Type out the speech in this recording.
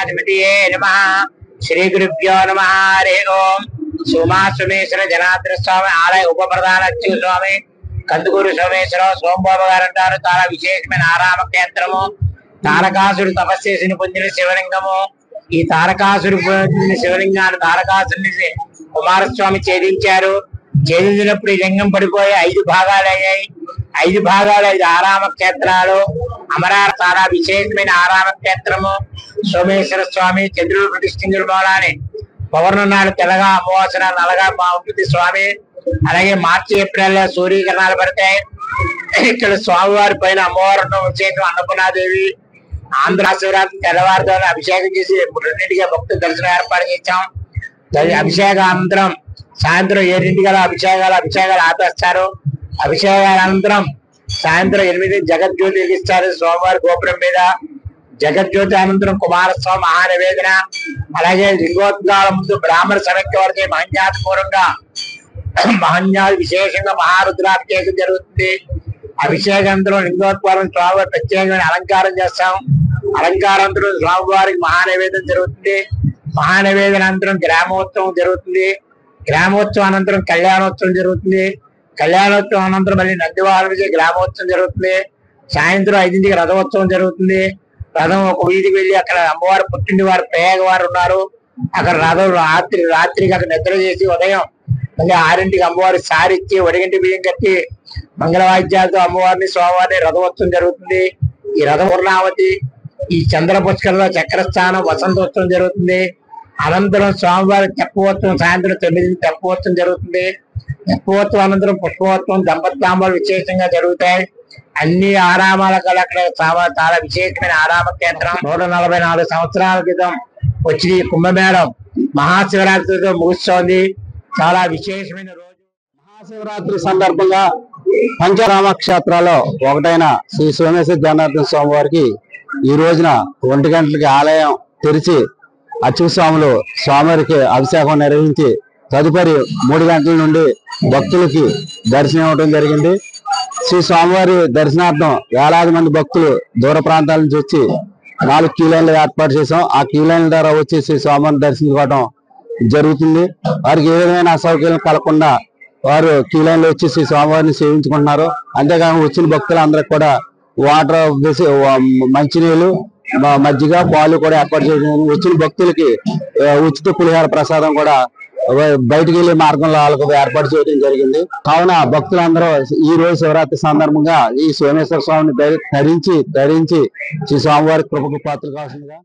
गणाधिपतये नमः। श्री गुरुभ्यो नमः। हरि ओम। सोमा सोमेश्वर जनार्दन स्वामी आलय उप प्रधान अच्युत स्वामी కందుకూరు సోమేశ్వరరావు సోమబాబు గారు అంటారు. చాలా విశేషమైన ఆరామ క్షేత్రము. తారకాసుడు తపస్సు చేసిన పొందిన శివలింగము. ఈ తారకాసుడు శివలింగాన్ని తారకాసుని కుమారస్వామి ఛేదించారు. ఛేదించినప్పుడు ఈ లింగం పడిపోయి 5 భాగాలు అయ్యాయి. 5 భాగాలు 5 ఆరామ క్షేత్రాలు. అమరార చాలా విశేషమైన ఆరామ క్షేత్రము. సోమేశ్వర స్వామి చంద్రుడు ప్రతిష్ఠించడం మూలాన్ని పౌర్ణమి నాడు తెల్లగా, అమావాస్య నల్లగా బాగుంటుంది స్వామి. అలాగే మార్చి ఏప్రిల్ సూర్యకిరణాలు పడతాయి. ఇక్కడ స్వామివారి పైన అమ్మవారు విశేషం అన్నపూర్ణాదేవి. ఆంధ్ర శివరాత్రి తెల్లవారుతో అభిషేకం చేసి 2ంటిగా భక్తుల దర్శనం ఏర్పాటు చేశాం. అభిషేకానంతరం సాయంత్రం 7ంటికల్లా అభిషేకాలు ఆపేస్తారు. అభిషేకానంతరం సాయంత్రం 8 జగజ్యోతి వెలిగిస్తారు స్వామివారి గోపురం మీద. జగజ్యోతి అనంతరం కుమారస్వామి మహానివేదన. అలాగే లింగోద్గాల ముందు బ్రాహ్మణ సమైక్య వరకే మహన్యాతపూర్వంగా విశేషంగా మహారుద్రాభిషేకం జరుగుతుంది. అభిషేకాంతరం లింగోద్వారం స్వామివారి ప్రత్యేకమైన అలంకారం చేస్తాం. అలంకారాంతరం స్వామివారికి మహానివేదన జరుగుతుంది. మహానివేదన అనంతరం గ్రామోత్సవం జరుగుతుంది. గ్రామోత్సవం అనంతరం కళ్యాణోత్సవం జరుగుతుంది. కళ్యాణోత్సవం అనంతరం మళ్ళీ నందివారం గ్రామోత్సవం జరుగుతుంది. సాయంత్రం 5ంటికి రథోత్సవం జరుగుతుంది. రథం ఒక వీధికి వెళ్ళి అక్కడ అమ్మవారు పుట్టింటి వారు ప్రయాగ వారు ఉన్నారు. అక్కడ రథం రాత్రికి అక్కడ నిద్ర చేసి ఉదయం మళ్ళీ 6ంటికి అమ్మవారి సారిచ్చి ఒడిగంటి బియ్యం కట్టి మంగళవాద్యాలతో అమ్మవారిని స్వామివారిని రథోత్సవం జరుగుతుంది. ఈ రథ పూర్ణావతి. ఈ చంద్ర పుష్కరంలో చక్రస్థానం వసంతోత్సవం జరుగుతుంది. అనంతరం స్వామివారి తెప్పోత్సవం సాయంత్రం 9ంటికి తెప్పోత్సవం జరుగుతుంది. తెప్పోత్సవం అనంతరం పుష్పోత్సవం దంపత్తాంబాలు విశేషంగా జరుగుతాయి. అన్ని ఆరామాల కల అక్కడ చాలా విశేషమైన ఆరామ కేంద్రం. 144 సంవత్సరాల క్రితం వచ్చి కుంభమేళం మహాశివరాత్రితో ముగుస్తోంది. చాలా విశేషమైన రోజు. మహాశివరాత్రి సందర్భంగా పంచరామ క్షేత్రాల్లో ఒకటైన శ్రీ సోమేశ్వర జనార్దన స్వామి వారికి ఈ రోజున 1 గంటలకి ఆలయం తెరిచి అచ్యుత స్వాములు స్వామివారికి అభిషేకం నిర్వహించి తదుపరి 3 గంటల నుండి భక్తులకి దర్శనం ఇవ్వడం జరిగింది. శ్రీ స్వామివారి దర్శనార్థం వేలాది మంది భక్తులు దూర ప్రాంతాల నుంచి వచ్చి 4 క్యూ లైన్లు ఏర్పాటు చేసాం. ఆ క్యూ లైన్ల ద్వారా వచ్చి శ్రీ స్వామివారిని దర్శించుకోవడం జరుగుతుంది. వారికి ఏ విధమైన అసౌకర్యం కలగకుండా వారు క్యూ లైన్లో వచ్చి శ్రీ స్వామివారిని సేవించుకుంటున్నారు. అంతేకాకుండా వచ్చిన భక్తులందరికీ కూడా వాటర్ మంచినీళ్ళు, మజ్జిగ, పాలు కూడా ఏర్పాటు చేయడం. వచ్చిన భక్తులకి ఉచిత పులిహార ప్రసాదం కూడా బయటికి వెళ్లే మార్గంలో వాళ్ళకు ఏర్పాటు చేయడం జరిగింది. కావున భక్తులందరూ ఈ రోజు శివరాత్రి సందర్భంగా ఈ సోమేశ్వర స్వామిని ధరించి శ్రీ స్వామివారి కృపకు పాత్రలు కావాల్సిందిగా